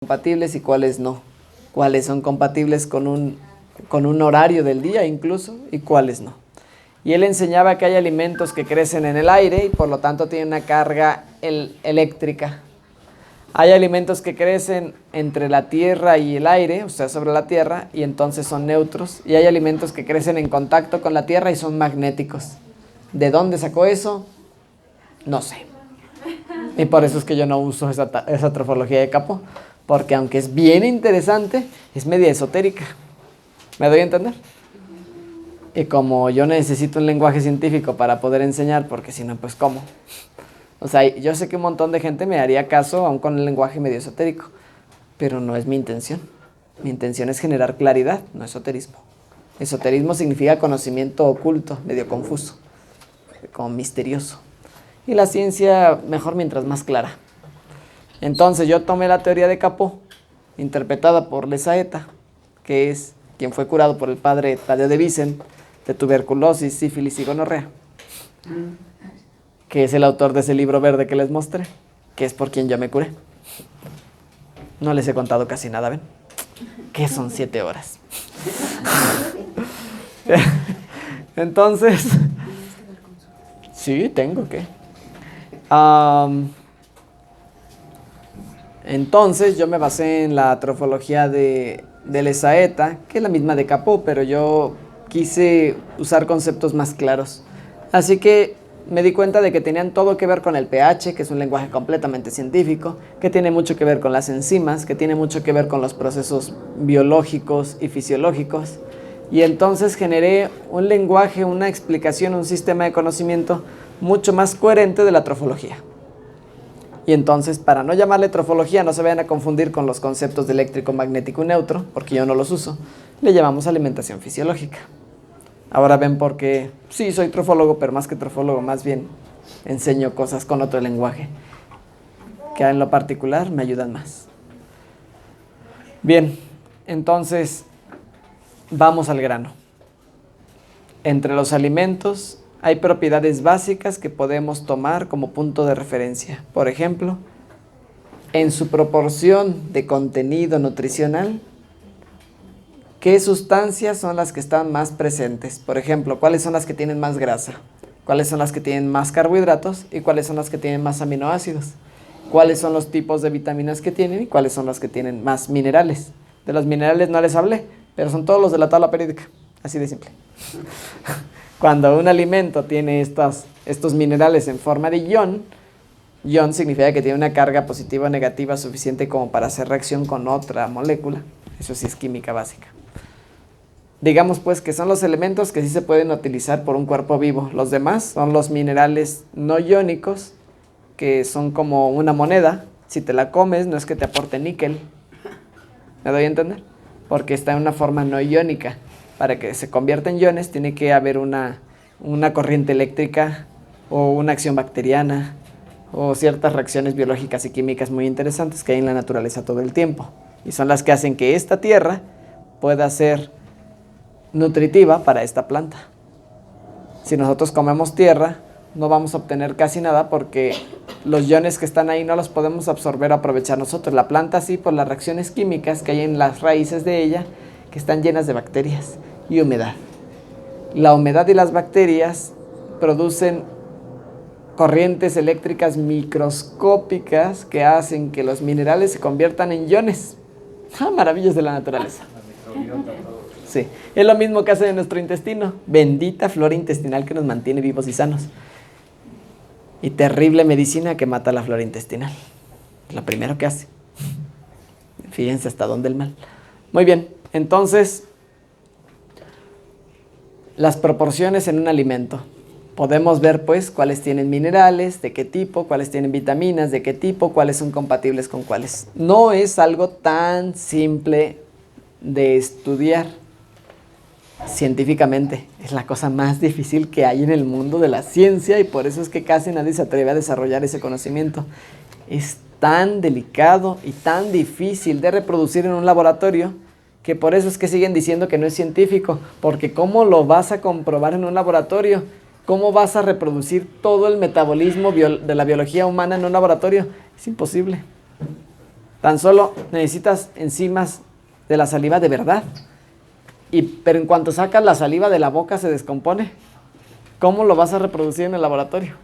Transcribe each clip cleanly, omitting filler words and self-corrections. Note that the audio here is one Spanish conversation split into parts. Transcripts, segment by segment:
compatibles y cuáles no. Cuáles son compatibles con un horario del día incluso y cuáles no. Y él enseñaba que hay alimentos que crecen en el aire y por lo tanto tienen una carga eléctrica. Hay alimentos que crecen entre la tierra y el aire, o sea, sobre la tierra, y entonces son neutros. Y hay alimentos que crecen en contacto con la tierra y son magnéticos. ¿De dónde sacó eso? No sé. Y por eso es que yo no uso esa trofología de Capó, porque aunque es bien interesante, es media esotérica. ¿Me doy a entender? Y como yo necesito un lenguaje científico para poder enseñar, porque si no, pues ¿cómo? O sea, yo sé que un montón de gente me haría caso aún con el lenguaje medio esotérico, pero no es mi intención. Mi intención es generar claridad, no esoterismo. Esoterismo significa conocimiento oculto, medio confuso, como misterioso. Y la ciencia, mejor mientras más clara. Entonces yo tomé la teoría de Capó, interpretada por Lesaeta, que es quien fue curado por el padre Tadeo de Vicent de tuberculosis, sífilis y gonorrea, que es el autor de ese libro verde que les mostré, que es por quien yo me curé. No les he contado casi nada, ¿ven? Que son 7 horas. Entonces, sí, tengo que. Entonces yo me basé en la trofología de Lesaeta, que es la misma de Capó, pero yo quise usar conceptos más claros. Así que me di cuenta de que tenían todo que ver con el pH, que es un lenguaje completamente científico, que tiene mucho que ver con las enzimas, que tiene mucho que ver con los procesos biológicos y fisiológicos. Y entonces generé un lenguaje, una explicación, un sistema de conocimiento mucho más coherente de la trofología. Y entonces, para no llamarle trofología, no se vayan a confundir con los conceptos de eléctrico, magnético y neutro, porque yo no los uso, le llamamos alimentación fisiológica. Ahora ven por qué, sí, soy trofólogo, pero más que trofólogo, más bien enseño cosas con otro lenguaje, que en lo particular me ayudan más. Bien, entonces, vamos al grano. Entre los alimentos hay propiedades básicas que podemos tomar como punto de referencia. Por ejemplo, en su proporción de contenido nutricional, ¿qué sustancias son las que están más presentes? Por ejemplo, ¿cuáles son las que tienen más grasa? ¿Cuáles son las que tienen más carbohidratos? ¿Y cuáles son las que tienen más aminoácidos? ¿Cuáles son los tipos de vitaminas que tienen? ¿Y cuáles son las que tienen más minerales? De los minerales no les hablé, pero son todos los de la tabla periódica. Así de simple. Cuando un alimento tiene estos minerales en forma de ion significa que tiene una carga positiva o negativa suficiente como para hacer reacción con otra molécula. Eso sí es química básica. Digamos pues que son los elementos que sí se pueden utilizar por un cuerpo vivo. Los demás son los minerales no iónicos, que son como una moneda. Si te la comes, no es que te aporte níquel. ¿Me doy a entender? Porque está en una forma no iónica. Para que se convierta en iones tiene que haber una corriente eléctrica o una acción bacteriana o ciertas reacciones biológicas y químicas muy interesantes que hay en la naturaleza todo el tiempo. Y son las que hacen que esta tierra pueda ser nutritiva para esta planta. Si nosotros comemos tierra, no vamos a obtener casi nada porque los iones que están ahí no los podemos absorber o aprovechar nosotros. La planta sí, por las reacciones químicas que hay en las raíces de ella, que están llenas de bacterias y humedad. La humedad y las bacterias producen corrientes eléctricas microscópicas que hacen que los minerales se conviertan en iones. Maravillas de la naturaleza. Sí, es lo mismo que hace en nuestro intestino. Bendita flora intestinal que nos mantiene vivos y sanos. Y terrible medicina que mata la flora intestinal. Lo primero que hace. Fíjense hasta dónde el mal. Muy bien, entonces, las proporciones en un alimento. Podemos ver pues cuáles tienen minerales, de qué tipo, cuáles tienen vitaminas, de qué tipo, cuáles son compatibles con cuáles. No es algo tan simple de estudiar científicamente. Es la cosa más difícil que hay en el mundo de la ciencia y por eso es que casi nadie se atreve a desarrollar ese conocimiento. Es tan delicado y tan difícil de reproducir en un laboratorio que por eso es que siguen diciendo que no es científico, porque ¿cómo lo vas a comprobar en un laboratorio? ¿Cómo vas a reproducir todo el metabolismo de la biología humana en un laboratorio? Es imposible. Tan solo necesitas enzimas de la saliva de verdad. Pero en cuanto sacas la saliva de la boca se descompone. ¿Cómo lo vas a reproducir en el laboratorio?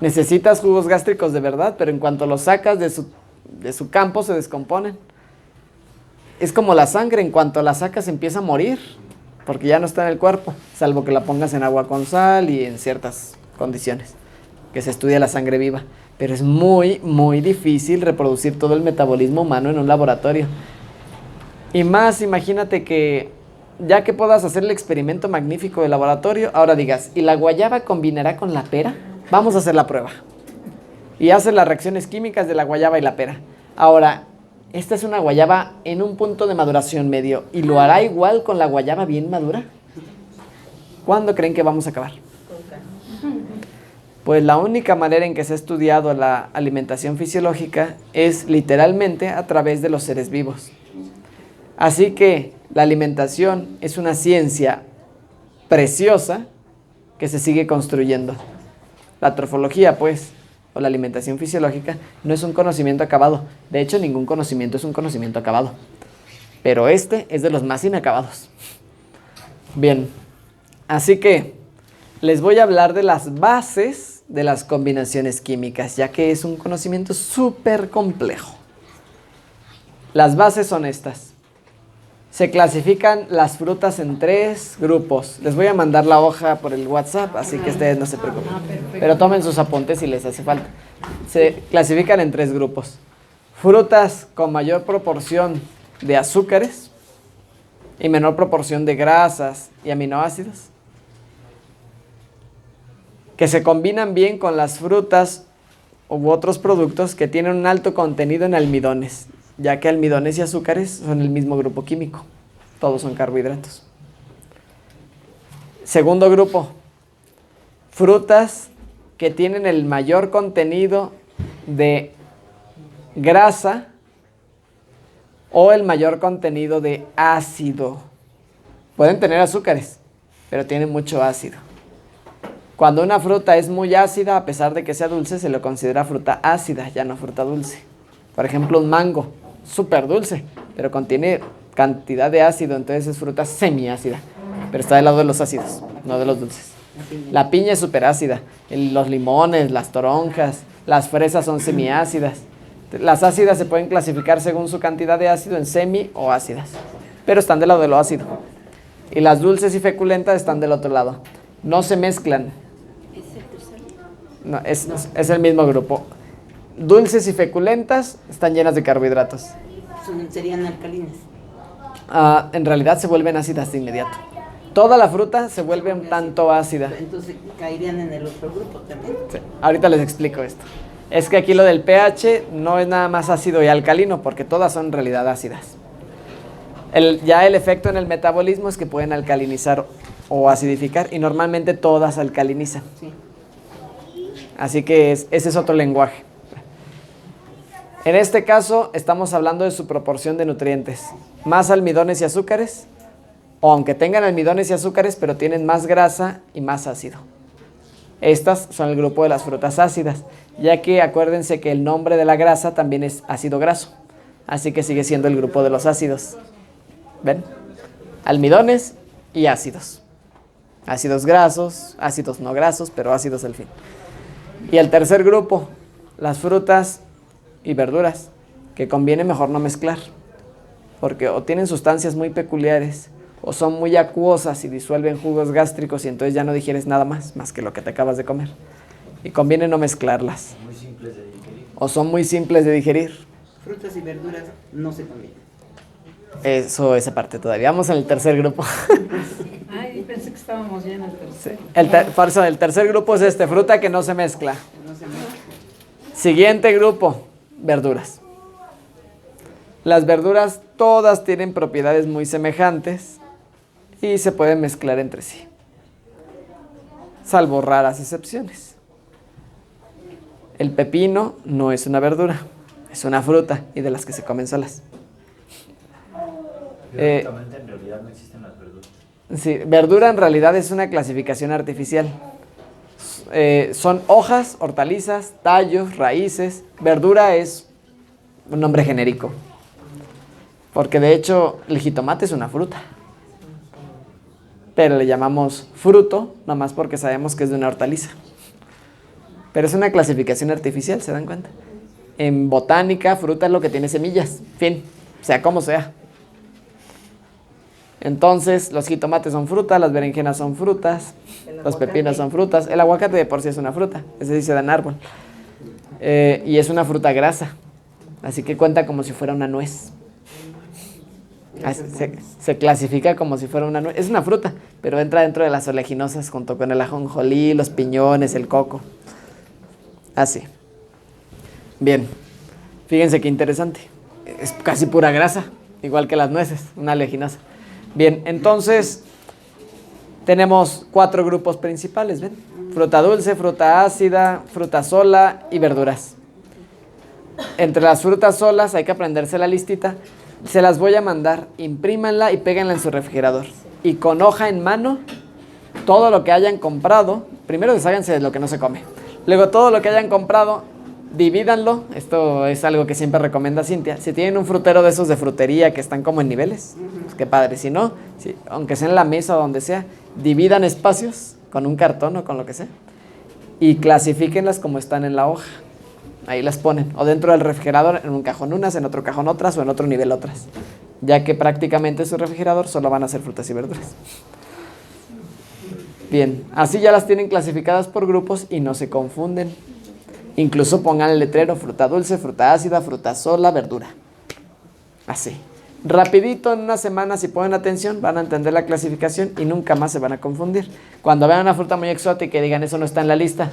Necesitas jugos gástricos de verdad, pero en cuanto los sacas de su campo se descomponen. Es como la sangre, en cuanto la sacas empieza a morir, porque ya no está en el cuerpo, salvo que la pongas en agua con sal y en ciertas condiciones, que se estudia la sangre viva. Pero es muy, muy difícil reproducir todo el metabolismo humano en un laboratorio. Y más, imagínate que ya que puedas hacer el experimento magnífico del laboratorio, ahora digas, ¿y la guayaba combinará con la pera? Vamos a hacer la prueba. Y haces las reacciones químicas de la guayaba y la pera. Ahora, esta es una guayaba en un punto de maduración medio. ¿Y lo hará igual con la guayaba bien madura? ¿Cuándo creen que vamos a acabar? Pues la única manera en que se ha estudiado la alimentación fisiológica es literalmente a través de los seres vivos. Así que la alimentación es una ciencia preciosa que se sigue construyendo. La trofología, pues, o la alimentación fisiológica, no es un conocimiento acabado. De hecho, ningún conocimiento es un conocimiento acabado. Pero este es de los más inacabados. Bien, así que les voy a hablar de las bases de las combinaciones químicas, ya que es un conocimiento súper complejo. Las bases son estas. Se clasifican las frutas en 3 grupos. Les voy a mandar la hoja por el WhatsApp, así que ustedes no se preocupen. Pero tomen sus apuntes si les hace falta. Se clasifican en 3 grupos. Frutas con mayor proporción de azúcares y menor proporción de grasas y aminoácidos, que se combinan bien con las frutas u otros productos que tienen un alto contenido en almidones, ya que almidones y azúcares son el mismo grupo químico. Todos son carbohidratos. Segundo grupo, frutas que tienen el mayor contenido de grasa o el mayor contenido de ácido. Pueden tener azúcares, pero tienen mucho ácido. Cuando una fruta es muy ácida, a pesar de que sea dulce, se le considera fruta ácida, ya no fruta dulce. Por ejemplo, un mango, súper dulce, pero contiene cantidad de ácido, entonces es fruta semiácida. Pero está del lado de los ácidos, no de los dulces. La piña es súper ácida, los limones, las toronjas, las fresas son semiácidas. Las ácidas se pueden clasificar según su cantidad de ácido en semi o ácidas, pero están del lado de lo ácido. Y las dulces y feculentas están del otro lado. No se mezclan. No, es el mismo grupo. Dulces y feculentas están llenas de carbohidratos. Serían alcalinas. En realidad se vuelven ácidas de inmediato. Toda la fruta se vuelve un tanto ácida. Entonces caerían en el otro grupo también. Sí, ahorita les explico esto. Es que aquí lo del pH no es nada más ácido y alcalino, porque todas son en realidad ácidas. Ya el efecto en el metabolismo es que pueden alcalinizar o acidificar, y normalmente todas alcalinizan. Sí. Así que ese es otro lenguaje. En este caso estamos hablando de su proporción de nutrientes. Más almidones y azúcares, o aunque tengan almidones y azúcares, pero tienen más grasa y más ácido. Estas son el grupo de las frutas ácidas, ya que acuérdense que el nombre de la grasa también es ácido graso. Así que sigue siendo el grupo de los ácidos. ¿Ven? Almidones y ácidos. Ácidos grasos, ácidos no grasos, pero ácidos al fin. Y el tercer grupo, las frutas y verduras, que conviene mejor no mezclar, porque o tienen sustancias muy peculiares, o son muy acuosas y disuelven jugos gástricos y entonces ya no digieres nada más que lo que te acabas de comer. Y conviene no mezclarlas. Muy simples de digerir. O son muy simples de digerir. Frutas y verduras no se combinan. Eso, esa parte todavía. Vamos al tercer grupo. Ay, pensé que estábamos ya en el tercero. Por eso, el tercer grupo es fruta que no se mezcla. No se mezclan. Siguiente grupo, verduras. Las verduras todas tienen propiedades muy semejantes y se pueden mezclar entre sí, salvo raras excepciones. El pepino no es una verdura, es una fruta y de las que se comen solas. Biológicamente en realidad no existen las verduras. Sí, verdura en realidad es una clasificación artificial. Son hojas, hortalizas, tallos, raíces. Verdura es un nombre genérico. Porque de hecho el jitomate es una fruta. Pero le llamamos fruto, nomás porque sabemos que es de una hortaliza. Pero es una clasificación artificial, ¿se dan cuenta? En botánica, fruta es lo que tiene semillas. Fin, sea como sea. Entonces, los jitomates son frutas, las berenjenas son frutas, los pepinos son frutas. El aguacate de por sí es una fruta, ese sí se da en árbol. Y es una fruta grasa, así que cuenta como si fuera una nuez. Se clasifica como si fuera una nuez. Es una fruta, pero entra dentro de las oleaginosas junto con el ajonjolí, los piñones, el coco. Así. Bien, fíjense qué interesante. Es casi pura grasa, igual que las nueces, una oleaginosa. Bien, entonces tenemos 4 grupos principales, ¿ven? Fruta dulce, fruta ácida, fruta sola y verduras. Entre las frutas solas hay que aprenderse la listita. Se las voy a mandar, imprímanla y péguenla en su refrigerador. Y con hoja en mano, todo lo que hayan comprado, primero desháganse de lo que no se come. Luego todo lo que hayan comprado, divídanlo. Esto es algo que siempre recomienda Cintia. Si tienen un frutero de esos de frutería que están como en niveles, pues qué padre. Si no, aunque sea en la mesa o donde sea, dividan espacios con un cartón o con lo que sea. Y clasifíquenlas como están en la hoja. Ahí las ponen. O dentro del refrigerador, en un cajón unas, en otro cajón otras o en otro nivel otras. Ya que prácticamente su refrigerador solo van a ser frutas y verduras. Bien, así ya las tienen clasificadas por grupos y no se confunden. Incluso pongan el letrero, fruta dulce, fruta ácida, fruta sola, verdura. Así. Rapidito, en una semana, si ponen atención, van a entender la clasificación y nunca más se van a confundir. Cuando vean una fruta muy exótica y digan, eso no está en la lista,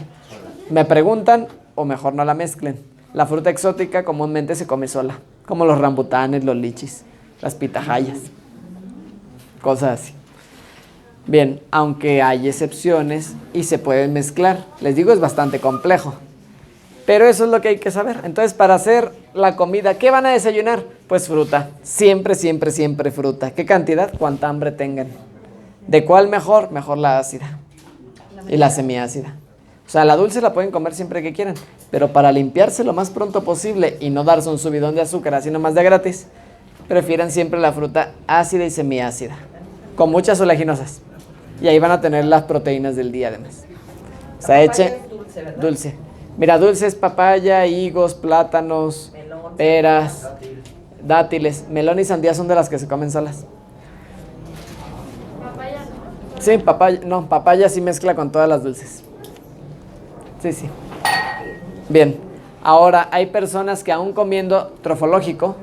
me preguntan o mejor no la mezclen. La fruta exótica comúnmente se come sola, como los rambutanes, los lichis, las pitahayas, cosas así. Bien, aunque hay excepciones y se pueden mezclar. Les digo, es bastante complejo. Pero eso es lo que hay que saber. Entonces, para hacer la comida, ¿qué van a desayunar? Pues fruta. Siempre, siempre, siempre fruta. ¿Qué cantidad? Cuánta hambre tengan. ¿De cuál mejor? Mejor la ácida. Y la semiácida. O sea, la dulce la pueden comer siempre que quieran. Pero para limpiarse lo más pronto posible y no darse un subidón de azúcar así nomás de gratis, prefieran siempre la fruta ácida y semiácida. Con muchas oleaginosas. Y ahí van a tener las proteínas del día además. O sea, eche dulce. Mira, dulce es papaya, higos, plátanos, peras, dátiles. Melón y sandía son de las que se comen solas. ¿Papaya no? Sí, papaya sí mezcla con todas las dulces. Sí. Bien, ahora hay personas que aún comiendo trofológico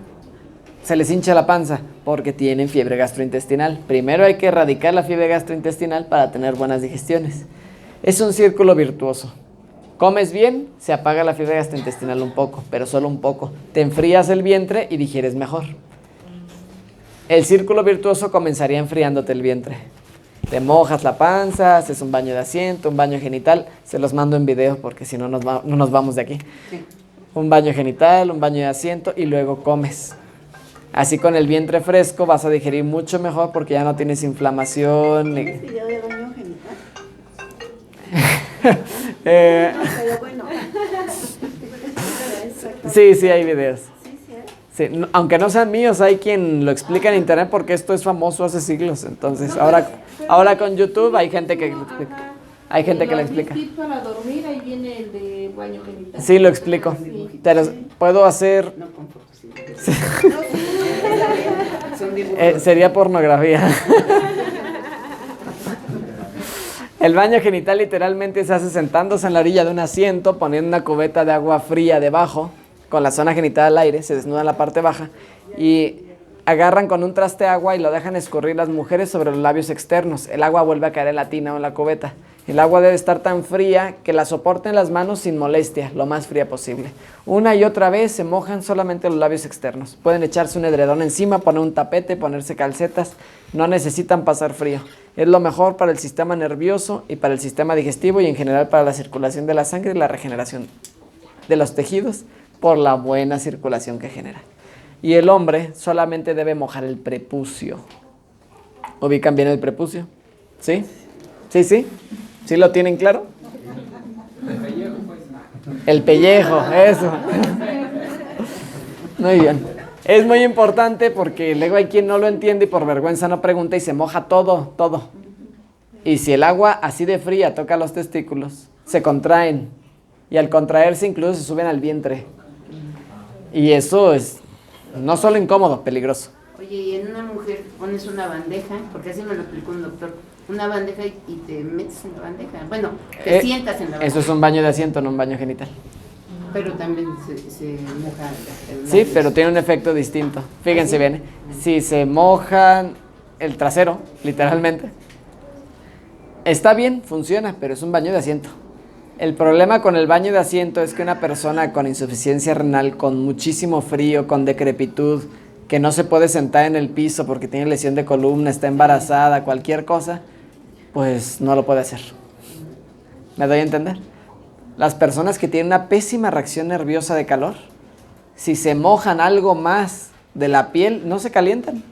se les hincha la panza porque tienen fiebre gastrointestinal. Primero hay que erradicar la fiebre gastrointestinal para tener buenas digestiones. Es un círculo virtuoso. Comes bien, se apaga la fiebre gastrointestinal un poco, pero solo un poco. Te enfrías el vientre y digieres mejor. El círculo virtuoso comenzaría enfriándote el vientre. Te mojas la panza, haces un baño de asiento, un baño genital. Se los mando en video porque si no, no nos vamos de aquí. Un baño genital, un baño de asiento y luego comes. Así con el vientre fresco vas a digerir mucho mejor porque ya no tienes inflamación. ¿Tienes video de baño genital? Pero bueno. Sí, hay videos. Sí, aunque no sean míos, hay quien lo explica en internet porque esto es famoso hace siglos. Entonces, ahora con YouTube hay gente que lo explica. El para dormir, ahí viene el de baño genital. Sí, lo explico. Pero puedo hacer... No con fotos. Sí. Son dibujos. Sería pornografía. El baño genital literalmente se hace sentándose en la orilla de un asiento, poniendo una cubeta de agua fría debajo, con la zona genital al aire, se desnuda la parte baja y agarran con un traste de agua y lo dejan escurrir las mujeres sobre los labios externos. El agua vuelve a caer en la tina o en la cubeta. El agua debe estar tan fría que la soporten las manos sin molestia, lo más fría posible. Una y otra vez se mojan solamente los labios externos. Pueden echarse un edredón encima, poner un tapete, ponerse calcetas. No necesitan pasar frío. Es lo mejor para el sistema nervioso y para el sistema digestivo y en general para la circulación de la sangre y la regeneración de los tejidos por la buena circulación que genera. Y el hombre solamente debe mojar el prepucio. ¿Ubican bien el prepucio? ¿Sí? ¿Sí? ¿Sí lo tienen claro? El pellejo, eso. Muy bien. Es muy importante porque luego hay quien no lo entiende y por vergüenza no pregunta y se moja todo, todo. Y si el agua así de fría toca los testículos, se contraen. Y al contraerse incluso se suben al vientre. Y eso es no solo incómodo, peligroso. Oye, y en una mujer pones una bandeja, porque así me lo explicó un doctor, una bandeja y te metes en la bandeja. Bueno, te sientas en la bandeja. Eso es un baño de asiento, no un baño genital. Pero también se moja el Sí, pero tiene un efecto distinto. Fíjense bien, ¿eh? Si se mojan el trasero, literalmente, está bien, funciona, pero es un baño de asiento. El problema con el baño de asiento es que una persona con insuficiencia renal, con muchísimo frío, con decrepitud, que no se puede sentar en el piso porque tiene lesión de columna, está embarazada, cualquier cosa, pues no lo puede hacer. ¿Me doy a entender? Las personas que tienen una pésima reacción nerviosa de calor, si se mojan algo más de la piel, no se calientan.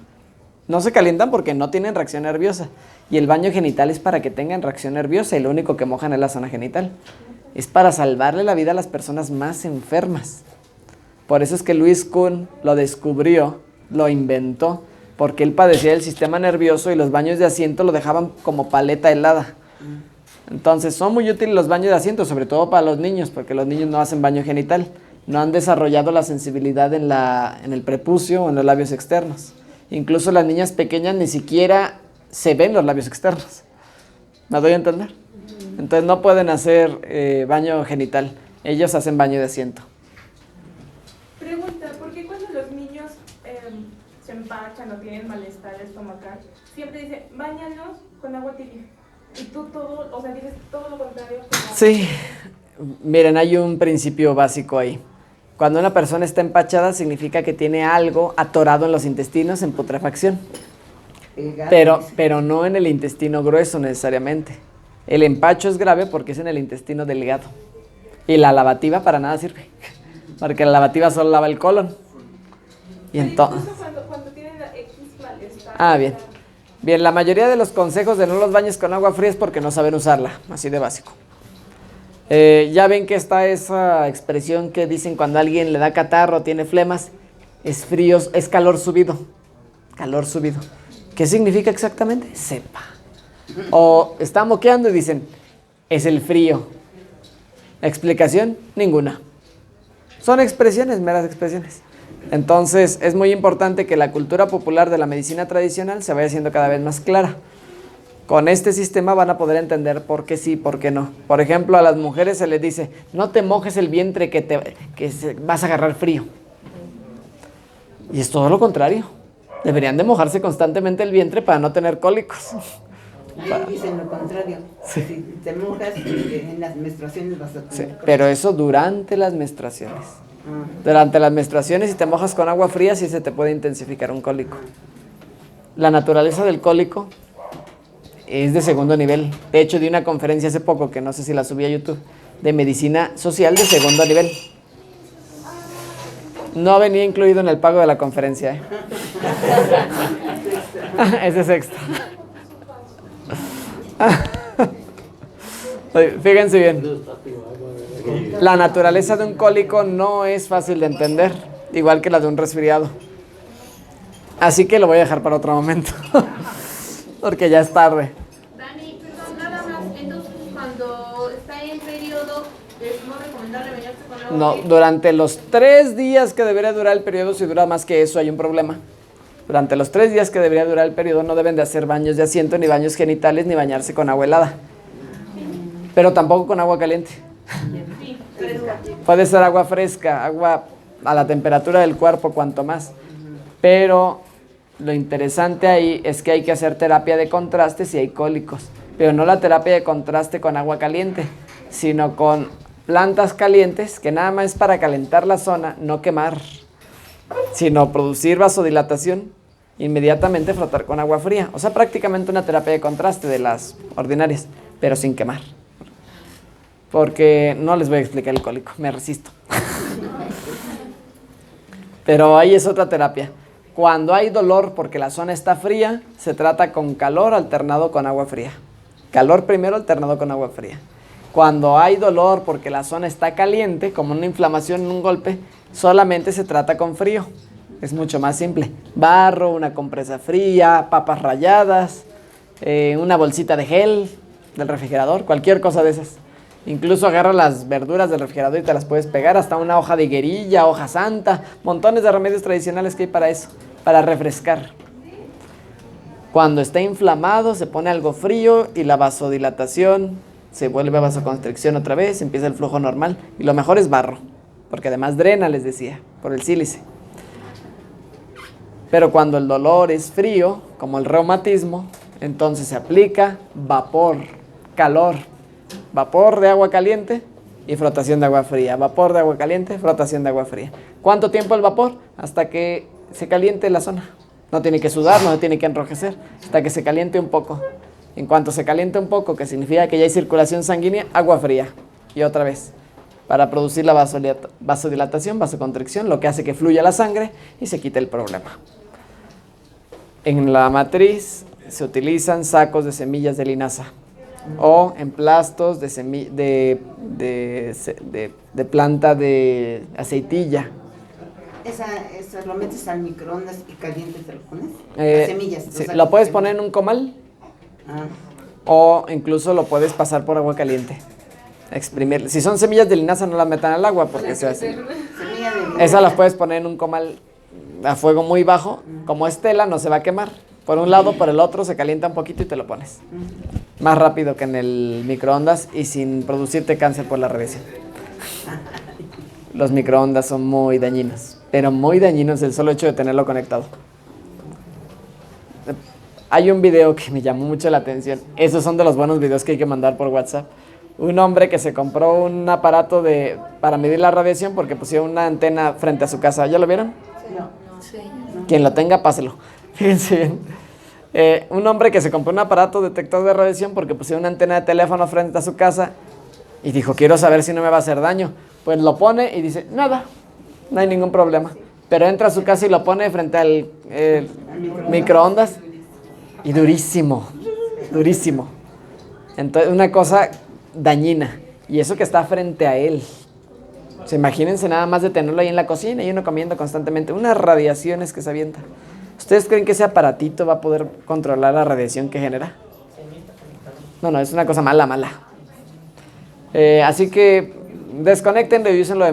No se calientan porque no tienen reacción nerviosa. Y el baño genital es para que tengan reacción nerviosa y lo único que mojan es la zona genital. Es para salvarle la vida a las personas más enfermas. Por eso es que Luis Kuhn lo descubrió, lo inventó, porque él padecía del sistema nervioso y los baños de asiento lo dejaban como paleta helada. Entonces son muy útiles los baños de asiento, sobre todo para los niños, porque los niños no hacen baño genital. No han desarrollado la sensibilidad en el prepucio o en los labios externos. Incluso las niñas pequeñas ni siquiera se ven los labios externos. ¿Me doy a entender? Entonces no pueden hacer baño genital. Ellos hacen baño de asiento. Pregunta, ¿por qué cuando los niños se empachan o tienen malestar estomacal, siempre dicen, báñalos con agua tibia? Y tú todo, o sea, dices todo lo contrario. Sí, miren, hay un principio básico ahí. Cuando una persona está empachada significa que tiene algo atorado en los intestinos en putrefacción. Pero no en el intestino grueso necesariamente. El empacho es grave porque es en el intestino delgado. Y la lavativa para nada sirve. Porque la lavativa solo lava el colon. Y entonces... Cuando tienen X malestar. Ah, bien. Bien, la mayoría de los consejos de no los bañes con agua fría es porque no saben usarla. Así de básico. Ya ven que está esa expresión que dicen cuando alguien le da catarro, tiene flemas, es frío, es calor subido. Calor subido. ¿Qué significa exactamente? Sepa. O está moqueando y dicen, es el frío. ¿Explicación? Ninguna. Son expresiones, meras expresiones. Entonces es muy importante que la cultura popular de la medicina tradicional se vaya haciendo cada vez más clara. Con este sistema van a poder entender por qué sí, por qué no. Por ejemplo, a las mujeres se les dice, no te mojes el vientre vas a agarrar frío. Y es todo lo contrario. Deberían de mojarse constantemente el vientre para no tener cólicos. Dicen lo contrario. Sí. Si te mojas en las menstruaciones vas a tener Sí, cólicos. pero eso durante las menstruaciones. Durante las menstruaciones, si te mojas con agua fría, sí se te puede intensificar un cólico. La naturaleza del cólico es de segundo nivel. De hecho, di una conferencia hace poco, que no sé si la subí a YouTube, de medicina social de segundo nivel. No venía incluido en el pago de la conferencia, ¿eh? Ese es extra. Oye, fíjense bien. La naturaleza de un cólico no es fácil de entender, igual que la de un resfriado. Así que lo voy a dejar para otro momento, porque ya es tarde. Dani, perdón, nada más. Entonces, cuando está en periodo, ¿es no recomendable bañarse con agua No, fría? durante los 3 días que debería durar el periodo, si dura más que eso, hay un problema. Durante los 3 días que debería durar el periodo, no deben de hacer baños de asiento, ni baños genitales, ni bañarse con agua helada. Pero tampoco con agua caliente. Sí, fresca. Puede ser agua fresca, agua a la temperatura del cuerpo, cuanto más. Pero lo interesante ahí es que hay que hacer terapia de contraste si hay cólicos. Pero no la terapia de contraste con agua caliente, sino con plantas calientes, que nada más es para calentar la zona, no quemar, sino producir vasodilatación, inmediatamente frotar con agua fría. O sea, prácticamente una terapia de contraste de las ordinarias, pero sin quemar. Porque no les voy a explicar el cólico, me resisto. Pero ahí es otra terapia. Cuando hay dolor porque la zona está fría, se trata con calor alternado con agua fría. Calor primero alternado con agua fría. Cuando hay dolor porque la zona está caliente, como una inflamación en un golpe, Solamente se trata con frío. Es mucho más simple. Barro, una compresa fría, papas ralladas, una bolsita de gel del refrigerador, cualquier cosa de esas. Incluso agarra las verduras del refrigerador y te las puedes pegar, hasta una hoja de higuerilla, hoja santa, montones de remedios tradicionales que hay para eso, para refrescar. Cuando está inflamado se pone algo frío y la vasodilatación se vuelve a vasoconstricción otra vez, empieza el flujo normal. Y lo mejor es barro, porque además drena, les decía, por el sílice. Pero cuando el dolor es frío, como el reumatismo, entonces se aplica vapor, calor, vapor de agua caliente y frotación de agua fría. Vapor de agua caliente, frotación de agua fría. ¿Cuánto tiempo el vapor? Hasta que se caliente la zona. No tiene que sudar, no tiene que enrojecer, hasta que se caliente un poco. En cuanto se caliente un poco, que significa que ya hay circulación sanguínea, agua fría. Y otra vez, para producir la vasodilatación, vasoconstricción, lo que hace que fluya la sangre y se quite el problema. En la matriz se utilizan sacos de semillas de linaza o emplastos de planta de aceitilla. Esa lo metes al microondas y caliente te lo pones. Las semillas. Sí, lo puedes poner en un comal o incluso lo puedes pasar por agua caliente. Exprimir. Si son semillas de linaza no las metan al agua porque se hace. Esas las puedes poner en un comal a fuego muy bajo, como es tela no se va a quemar. Por un lado, por el otro se calienta un poquito y te lo pones. Más rápido que en el microondas y sin producirte cáncer por la radiación. Los microondas son muy dañinos, pero muy dañinos el solo hecho de tenerlo conectado. Hay un video que me llamó mucho la atención. Esos son de los buenos videos que hay que mandar por WhatsApp. Un hombre que se compró un aparato para medir la radiación porque pusieron una antena frente a su casa. ¿Ya lo vieron? Quien lo tenga, páselo. Fíjense bien. Un hombre que se compró un aparato detector de radiación porque pusieron una antena de teléfono frente a su casa y dijo, quiero saber si no me va a hacer daño. Pues lo pone y dice, nada, no hay ningún problema. Pero entra a su casa y lo pone frente al microondas y durísimo, durísimo. Entonces, una cosa dañina. Y eso que está frente a él. O sea, imagínense nada más de tenerlo ahí en la cocina y uno comiendo constantemente. Unas radiaciones que se avientan. ¿Ustedes creen que ese aparatito va a poder controlar la radiación que genera? No, es una cosa mala. Así que desconecten y úsenlo de